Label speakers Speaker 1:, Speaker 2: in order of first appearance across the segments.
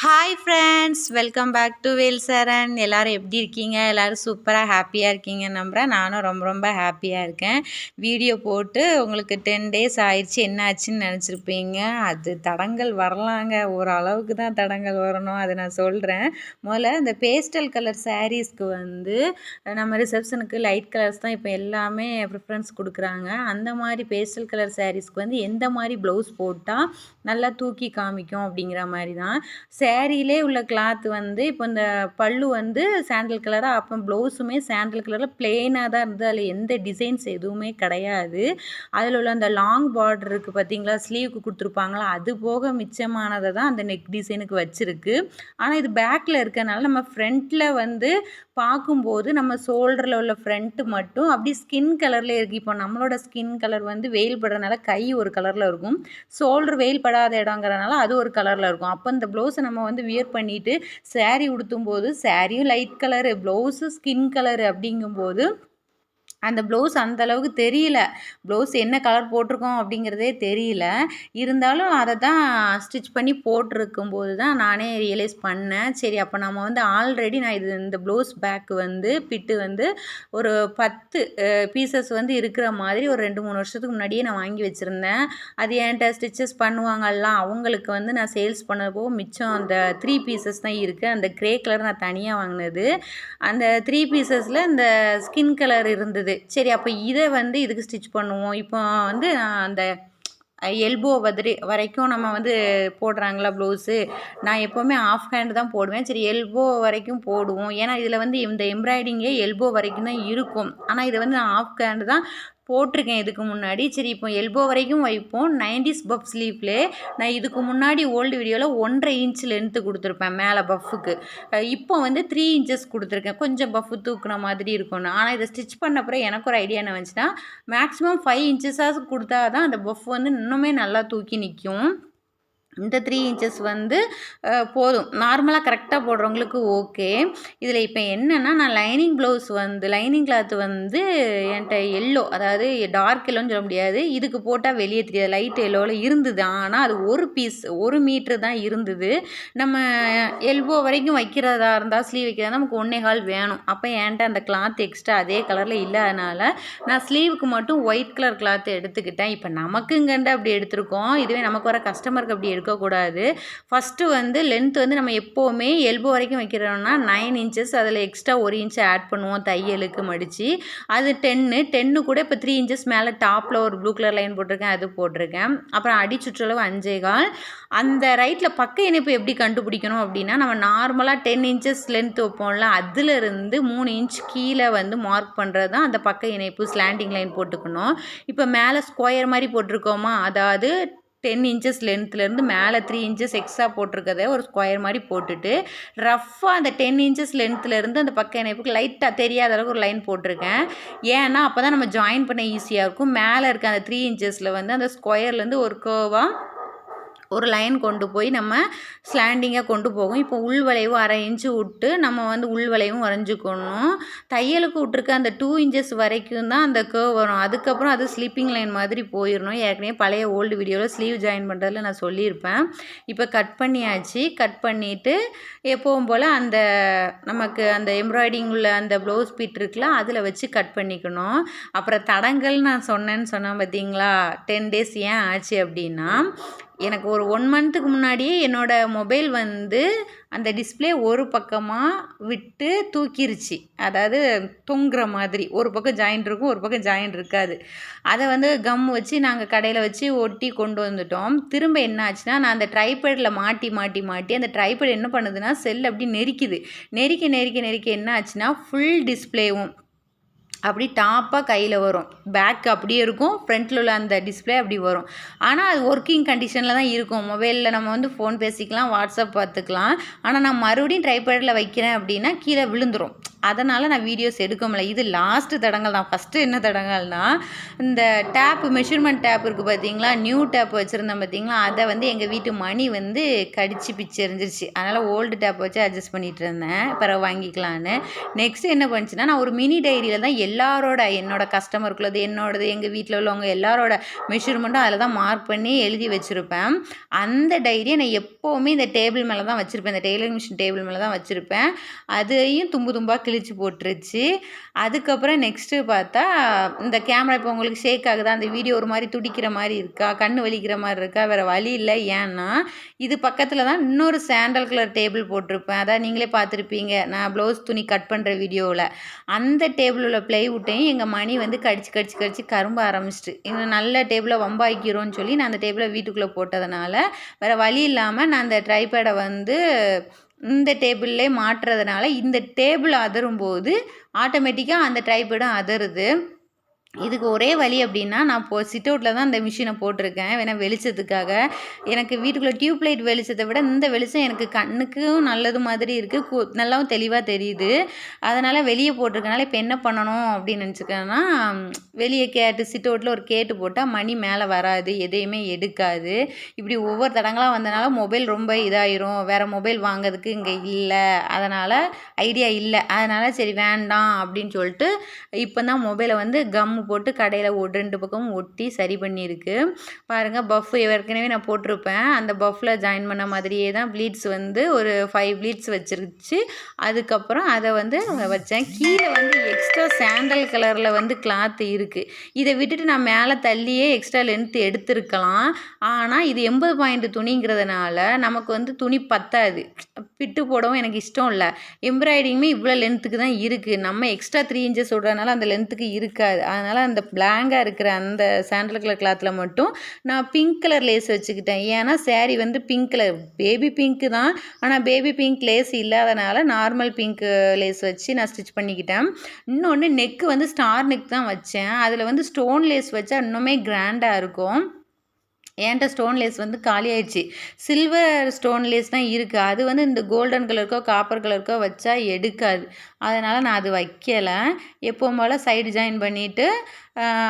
Speaker 1: Hi friends, welcome back to Vel Saran. எல்லோரும் எப்படி இருக்கீங்க? எல்லோரும் சூப்பராக ஹாப்பியாக இருக்கீங்கன்னு நம்புகிறேன். நானும் ரொம்ப ரொம்ப ஹாப்பியாக இருக்கேன். வீடியோ போட்டு உங்களுக்கு 10 டேஸ் ஆயிடுச்சு, என்ன ஆச்சுன்னு நினச்சிருப்பீங்க. அது தடங்கள் வரலாங்க, ஓரளவுக்கு தான் தடங்கள் வரணும், அதை நான் சொல்கிறேன். முதல்ல இந்த பேஸ்டல் கலர் சாரீஸ்க்கு நம்ம ரிசப்ஷனுக்கு லைட் கலர்ஸ் தான் இப்போ எல்லாமே ப்ரிஃபரன்ஸ் கொடுக்குறாங்க. அந்த மாதிரி பேஸ்டல் கலர் சாரீஸ்க்கு எந்த மாதிரி ப்ளவுஸ் போட்டால் நல்லா தூக்கி காமிக்கும் அப்படிங்கிற மாதிரி தான். சேரீலே உள்ள கிளாத் இப்போ இந்த பல்லு சாண்டல் கலராக, அப்போ ப்ளவுஸுமே சாண்டல் கலரில் பிளெயினாக தான் இருந்தது. அதில் எந்த டிசைன்ஸ் எதுவுமே கிடையாது. அதில் உள்ள அந்த லாங் பார்டர் இருக்குது பார்த்தீங்களா, ஸ்லீவுக்கு கொடுத்துருப்பாங்களா, அது போக மிச்சமானதை தான் அந்த நெக் டிசைனுக்கு வச்சுருக்கு. ஆனால் இது பேக்கில் இருக்கனால நம்ம ஃப்ரண்ட்டில் பார்க்கும்போது நம்ம ஷோல்டரில் உள்ள ஃப்ரண்ட்டு மட்டும் அப்படி ஸ்கின் கலரில் இருக்குது. இப்போ நம்மளோட ஸ்கின் கலர் வெயில் படுறதுனால கை ஒரு கலரில் இருக்கும், ஷோல்டர் வெயில் படாத இடங்கிறனால அது ஒரு கலரில் இருக்கும். அப்போ இந்த ப்ளவுஸை நம்ம வியர் பண்ணிவிட்டு சேரீ உடுத்தும்போது சேரீயும் light colour, blouse skin colour அப்படிங்கும்போது அந்த ப்ளவுஸ் அந்தளவுக்கு தெரியல. ப்ளவுஸ் என்ன கலர் போட்டிருக்கோம் அப்படிங்கிறதே தெரியல. இருந்தாலும் அதை தான் ஸ்டிச் பண்ணி போட்டிருக்கும்போது தான் நானே ரியலைஸ் பண்ணேன். சரி, அப்போ நம்ம ஆல்ரெடி நான் இந்த ப்ளவுஸ் பேக்கு பிட்டு ஒரு 10 பீசஸ் இருக்கிற மாதிரி ஒரு 2-3 வருஷத்துக்கு முன்னாடியே நான் வாங்கி வச்சுருந்தேன். அது என்கிட்ட ஸ்டிச்சஸ் பண்ணுவாங்கல்ல, அவங்களுக்கு நான் சேல்ஸ் பண்ணப்போ மிச்சம் அந்த 3 பீசஸ் தான் இருக்குது. அந்த க்ரே கலர் நான் தனியாக வாங்கினது. அந்த 3 பீசஸில் இந்த ஸ்கின் கலர் இருந்தது. சரி, அப்போ இதை இதுக்கு ஸ்டிச் பண்ணுவோம். இப்போ நான் அந்த எல்போ வரைக்கும் நம்ம போடுறாங்களா ப்ளவுஸு, நான் எப்போவுமே ஆஃப் ஹேண்டு தான் போடுவேன். சரி, எல்போ வரைக்கும் போடுவோம். ஏன்னா இதில் இந்த எம்ப்ராய்டிங்கே எல்போ வரைக்கும் தான் இருக்கும். ஆனால் இதை நான் ஆஃப் ஹேண்டு தான் போட்டிருக்கேன் இதுக்கு முன்னாடி. சரி, இப்போ எல்போ வரைக்கும் வைப்போம். 90s பஃப் ஸ்லீவ்லே நான் இதுக்கு முன்னாடி ஓல்டு வீடியோவில் 1.5 இன்ச் லென்த்து கொடுத்துருப்பேன் மேலே பஃப்புக்கு. இப்போ 3 இன்ச்சஸ் கொடுத்துருக்கேன், கொஞ்சம் பஃப்பு தூக்குன மாதிரி இருக்கும்னு. ஆனால் இதை ஸ்டிச் பண்ண அப்புறம் எனக்கு ஒரு ஐடியா என்ன வந்துச்சுன்னா, மேக்ஸிமம் 5 இன்ச்சஸாக கொடுத்தா தான் அந்த பஃப் இன்னுமே நல்லா தூக்கி நிற்கும். இந்த 3 இன்ச்சஸ் போதும். நார்மலாக கரெக்டாக போடுறவங்களுக்கு ஓகே. இதில் இப்போ என்னென்னா, நான் லைனிங் ப்ளவுஸ் லைனிங் கிளாத் என்கிட்ட எல்லோ, அதாவது டார்க் எல்லோன்னு சொல்ல முடியாது, இதுக்கு போட்டால் வெளியே தெரியாது, லைட் எல்லோவில் இருந்தது. ஆனால் அது ஒரு பீஸ் 1 மீட்ரு தான் இருந்தது. நம்ம எல்போ வரைக்கும் வைக்கிறதா இருந்தால், ஸ்லீவ் வைக்கிறதா நமக்கு 1.25 வேணும். அப்போ என்கிட்ட அந்த கிளாத் எக்ஸ்ட்ரா அதே கலரில் இல்லாதனால நான் ஸ்லீவுக்கு மட்டும் ஒயிட் கலர் கிளாத் எடுத்துக்கிட்டேன். இப்போ நமக்குங்கண்டு அப்படி எடுத்திருக்கோம். இதுவே நமக்கு வர கஸ்டமருக்கு அப்படி இருக்கக்கூடாது. ஃபஸ்ட்டு லென்த் நம்ம எப்போவுமே எல்போ வரைக்கும் வைக்கிறோம்னா 9 இன்ச்சஸ், அதில் எக்ஸ்ட்ரா 1 இன்ச் ஆட் பண்ணுவோம் தையலுக்கு மடித்து. அது 10 கூட இப்போ 3 இன்ச்சஸ் மேலே டாப்பில் ஒரு ப்ளூ கலர் லைன் போட்டிருக்கேன், அது போட்டிருக்கேன். அப்புறம் அடி சுற்றளவு 5.25. அந்த ரைட்டில் பக்க இணைப்பு எப்படி கண்டுபிடிக்கணும் அப்படின்னா, நம்ம நார்மலாக 10 இன்ச்சஸ் லென்த் வைப்போம்ல, அதிலிருந்து 3 இன்ச் கீழே மார்க் பண்ணுறது தான் அந்த பக்க இணைப்பு. ஸ்லாண்டிங் லைன் போட்டுக்கணும். இப்போ மேலே ஸ்கொயர் மாதிரி போட்டிருக்கோமா, அதாவது 10 இன்ச்சஸ் லென்த்லேருந்து மேலே 3 இன்ச்சஸ் எக்ஸ்ட்ரா போட்டிருக்கதை ஒரு ஸ்கொயர் மாதிரி போட்டுட்டு ரஃப்பாக அந்த 10 இன்ச்சஸ் லென்த்லேருந்து அந்த பக்க இணைப்புக்கு லைட்டாக தெரியாத அளவுக்கு ஒரு லைன் போட்டிருக்கேன். ஏன்னா அப்போ தான் நம்ம ஜாயின் பண்ண ஈஸியாக இருக்கும். மேலே இருக்க அந்த 3 இன்ச்சஸில் அந்த ஸ்கொயர்லேருந்து ஒரு கர்வாக ஒரு லைன் கொண்டு போய் நம்ம ஸ்லாண்டிங்காக கொண்டு போகும். இப்போ உள்வளைவு 1/2 இன்ச்சு விட்டு நம்ம உள்வளைவும் வரைஞ்சிக்கணும். தையலுக்கு விட்ருக்க அந்த 2 இன்ச்சஸ் வரைக்கும் தான் அந்த கர்வ் வரும். அதுக்கப்புறம் அது ஸ்லீப்பிங் லைன் மாதிரி போயிடணும். ஏற்கனவே பழைய ஓல்டு வீடியோவில் ஸ்லீவ் ஜாயின் பண்ணுறதுல நான் சொல்லியிருப்பேன். இப்போ கட் பண்ணியாச்சு. கட் பண்ணிவிட்டு எப்பவும் போல் அந்த நமக்கு அந்த எம்ப்ராய்டிங் உள்ள அந்த ப்ளவுஸ் பீட் இருக்குல்ல, அதில் வச்சு கட் பண்ணிக்கணும். அப்புறம் தடங்கள் நான் சொன்னேன் பார்த்தீங்களா, 10 டேஸ் ஏன் ஆச்சு அப்படின்னா, எனக்கு ஒரு 1 மந்த்துக்கு முன்னாடியே என்னோடய மொபைல் அந்த டிஸ்பிளே ஒரு பக்கமாக விட்டு தூக்கிருச்சு. அதாவது தொங்குற மாதிரி, ஒரு பக்கம் ஜாயிண்ட் இருக்கும், ஒரு பக்கம் ஜாயிண்ட் இருக்காது. அதை கம் வச்சு நாங்கள் கடையில் வச்சு ஒட்டி கொண்டு வந்துட்டோம். திரும்ப என்ன ஆச்சுன்னா, நான் அந்த ட்ரைபேடில் மாட்டி மாட்டி மாட்டி அந்த ட்ரைபேட் என்ன பண்ணுதுன்னா, செல் அப்படி நெரிக்குது. நெரிக்க என்ன ஆச்சுன்னா, ஃபுல் டிஸ்பிளேவும் அப்படி டாப்பாக கையில் வரும். பேக் அப்படியே இருக்கும், ஃப்ரண்ட்டில் உள்ள அந்த டிஸ்பிளே அப்படி வரும். ஆனால் அது ஒர்க்கிங் கண்டிஷனில் தான் இருக்கும். மொபைலில் நம்ம ஃபோன் பேசிக்கலாம், வாட்ஸ்அப் பார்த்துக்கலாம். ஆனால் நான் மறுபடியும் ட்ரைபேடில் வைக்கிறேன் அப்படின்னா கீழே விழுந்துடும். அதனால் நான் வீடியோஸ் எடுக்க முடியல. இது லாஸ்ட்டு தடங்கல் தான். ஃபஸ்ட்டு என்ன தடங்கல்னா, இந்த டேப்பு மெஷர்மெண்ட் டேப் இருக்குது பார்த்தீங்களா, நியூ டேப் வச்சுருந்தேன் பார்த்தீங்களா, அதை வந்து எங்கள் வீட்டு மணி வந்து கடிச்சு பிச்சு எறிஞ்சிருச்சு. அதனால் ஓல்டு டேப் வச்சு அட்ஜஸ்ட் பண்ணிகிட்டு இருந்தேன், பிறகு வாங்கிக்கலான்னு. நெக்ஸ்ட்டு என்ன பண்ணுச்சுன்னா, நான் ஒரு மினி டைரியில் தான் என்னோட கஸ்டமருக்குள்ளது, என்னோடது, எங்கள் வீட்டில் உள்ளவங்க எல்லாரோட மெஷர்மெண்ட்டும் அதில் தான் மார்க் பண்ணி எழுதி வச்சுருப்பேன். அந்த டைரியை நான் எப்போவுமே இந்த டேபிள் மேலே தான் வச்சுருப்பேன். இந்த டெய்லரிங் மிஷின் டேபிள் மேலே தான் வச்சுருப்பேன். அதையும் தும்பு தும்பாக கிழிச்சு போட்டுருச்சு. அதுக்கப்புறம் நெக்ஸ்ட்டு பார்த்தா, இந்த கேமரா இப்போ உங்களுக்கு ஷேக் ஆகுதா, அந்த வீடியோ ஒரு மாதிரி துடிக்கிற மாதிரி இருக்கா, கண் வலிக்கிற மாதிரி இருக்கா, வேறு வழி இல்லை. ஏன்னா இது பக்கத்தில் தான் இன்னொரு சாண்டல் கலர் டேபிள் போட்டிருப்பேன். அதான் நீங்களே பார்த்துருப்பீங்க, நான் ப்ளவுஸ் துணி கட் பண்ணுற வீடியோவில். அந்த டேபிள் உள்ள ப்ளைவுட்டையும் எங்கள் மணி வந்து கடிச்சு கடிச்சு கடிச்சு கரும்ப ஆரம்பிச்சிட்டு, இது நல்ல டேபிளை வம்பாய்க்கிறோன்னு சொல்லி நான் அந்த டேபிளை வீட்டுக்குள்ளே போட்டதுனால வேறு வழி இல்லாமல் நான் அந்த ட்ரைபேடை வந்து இந்த டேபிள்லே மாட்டுறதுனால இந்த டேபிள் அதரும்போது ஆட்டோமேட்டிக்காக அந்த ட்ரைபேடும் அதருது. இதுக்கு ஒரே வழி அப்படின்னா, நான் சிட் அவுட்டில் தான் இந்த மிஷினை போட்டிருக்கேன். வேணா வெளிச்சத்துக்காக. எனக்கு வீட்டுக்குள்ளே டியூப் லைட் வெளிச்சத்தை விட இந்த வெளிச்சம் எனக்கு கண்ணுக்கும் நல்லது மாதிரி இருக்குது. நல்லாவும் தெளிவாக தெரியுது. அதனால் வெளியே போட்டிருக்கனால இப்போ என்ன பண்ணணும் அப்படின்னு நினச்சிக்கேன்னா, வெளியே சிட் அவுட்டில் ஒரு கேட்டு போட்டால் மணி மேலே வராது, எதையுமே எடுக்காது. இப்படி ஒவ்வொரு தடங்களாக வந்தனால மொபைல் ரொம்ப இதாயிரும். வேறு மொபைல் வாங்கிறதுக்கு இங்கே இல்லை, அதனால் ஐடியா இல்லை. அதனால் சரி வேண்டாம் அப்படின்னு சொல்லிட்டு இப்போ தான் மொபைலை வந்து கம் போட்டு கடையில் 2 பக்கமும் ஒட்டி சரி பண்ணியிருக்கு. பாருங்கள், பஃப் ஏற்கனவே நான் போட்டிருப்பேன். அந்த பஃப்பில் ஜாயின் பண்ண மாதிரியே தான் ப்ளீட்ஸ் வந்து ஒரு 5 ப்ளீட்ஸ் வச்சிருச்சு. அதுக்கப்புறம் அதை வந்து வச்சேன். கீழே வந்து எக்ஸ்ட்ரா சாண்டல் கலரில் வந்து கிளாத்து இருக்குது. இதை விட்டுட்டு நான் மேலே தள்ளியே எக்ஸ்ட்ரா லென்த்து எடுத்திருக்கலாம். ஆனால் இது 80 பாயிண்ட் துணிங்கிறதுனால நமக்கு வந்து துணி பத்தாது. பிட்டு போடவும் எனக்கு இஷ்டம் இல்லை. எம்ப்ராய்டிங்குமே இவ்வளோ லென்த்துக்கு தான் இருக்குது. நம்ம எக்ஸ்ட்ரா 3 இன்ச்சஸ் விடுறதுனால அந்த லென்த்துக்கு இருக்காது. அதனால் அந்த பிளாங்காக இருக்கிற அந்த சாண்டல் கலர் கிளாத்தில் மட்டும் நான் பிங்க் கலர் லேஸ் வச்சுக்கிட்டேன். ஏன்னா சேரீ வந்து பிங்க் கலர், பேபி பிங்க்கு தான். ஆனால் பேபி பிங்க் லேஸ் இல்லாதனால நார்மல் பிங்க் லேஸ் வச்சு நான் ஸ்டிச் பண்ணிக்கிட்டேன். இன்னொன்று நெக்கு வந்து ஸ்டார் நெக் தான் வச்சேன். அதில் வந்து ஸ்டோன் லேஸ் வச்சா இன்னுமே கிராண்டாக இருக்கும். என்கிட்ட ஸ்டோன் லேஸ் வந்து காலி ஆயிடுச்சு. சில்வர் ஸ்டோன் லேஸ் தான் இருக்குது. அது வந்து இந்த கோல்டன் கலருக்கோ காப்பர் கலருக்கோ வச்சா எடுக்காது. அதனால் நான் அது வைக்கலை. எப்பவும் போல் சைடு ஜாயின் பண்ணிவிட்டு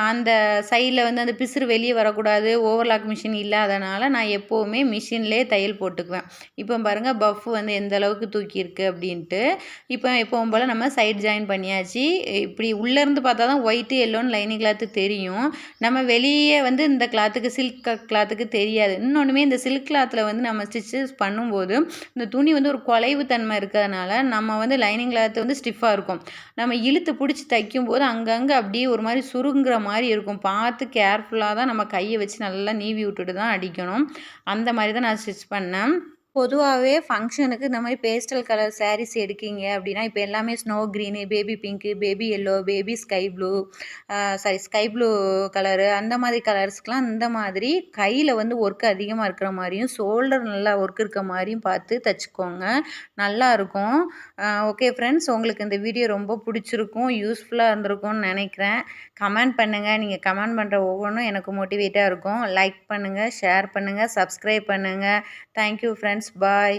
Speaker 1: அந்த சைடில் வந்து அந்த பிசுறு வெளியே வரக்கூடாது. ஓவர்லாக் மிஷின் இல்லாதனால நான் எப்போவுமே மிஷின்லேயே தையல் போட்டுக்குவேன். இப்போ பாருங்கள், பஃப் வந்து எந்த அளவுக்கு தூக்கியிருக்கு அப்படின்ட்டு. இப்போ எப்பவும் போல் நம்ம சைடு ஜாயின் பண்ணியாச்சு. இப்படி உள்ளேருந்து பார்த்தா தான் ஒயிட்டு எல்லோன்னு லைனிங் கிளாத்து தெரியும். நம்ம வெளியே வந்து இந்த கிளாத்துக்கு சில்க் கிளாத்துக்கு தெரியாது. இன்னொன்றுமே இந்த சில்க் கிளாத்தில் வந்து நம்ம ஸ்டிச்சஸ் பண்ணும்போது இந்த துணி வந்து ஒரு குலைவு தன்மை இருக்கிறதுனால நம்ம வந்து லைனிங் கிளாத்து வந்து ஸ்டிஃபாக இருக்கும். நம்ம இழுத்து பிடிச்சி தைக்கும்போது அங்கங்கே அப்படியே ஒரு மாதிரி சுருங்குற மாதிரி இருக்கும். பார்த்து கேர்ஃபுல்லாக தான் நம்ம கையை வச்சு நல்லா நீவி விட்டுட்டு தான் அடிக்கணும். அந்த மாதிரி தான் நான் ஸ்டிச் பண்ணேன். பொதுவாகவே ஃபங்க்ஷனுக்கு இந்த மாதிரி பேஸ்டல் கலர் சாரீஸ் எடுக்கீங்க அப்படின்னா, இப்போ எல்லாமே snow green, baby pink, baby yellow, baby sky blue colour, அந்த மாதிரி கலர்ஸ்க்கெலாம் இந்த மாதிரி கையில் வந்து ஒர்க் அதிகமாக இருக்கிற மாதிரியும், ஷோல்டர் நல்லா ஒர்க் இருக்க மாதிரியும் பார்த்து தைச்சிக்கோங்க. நல்லாயிருக்கும். ஓகே ஃப்ரெண்ட்ஸ், உங்களுக்கு இந்த வீடியோ ரொம்ப பிடிச்சிருக்கும், யூஸ்ஃபுல்லாக இருந்திருக்கும்னு நினைக்கிறேன். கமெண்ட் பண்ணுங்கள். நீங்கள் கமெண்ட் பண்ணுற ஒவ்வொன்றும் எனக்கு மோட்டிவேட்டாக இருக்கும். லைக் பண்ணுங்கள், ஷேர் பண்ணுங்கள், சப்ஸ்கிரைப் பண்ணுங்கள். Thank you friends. Bye.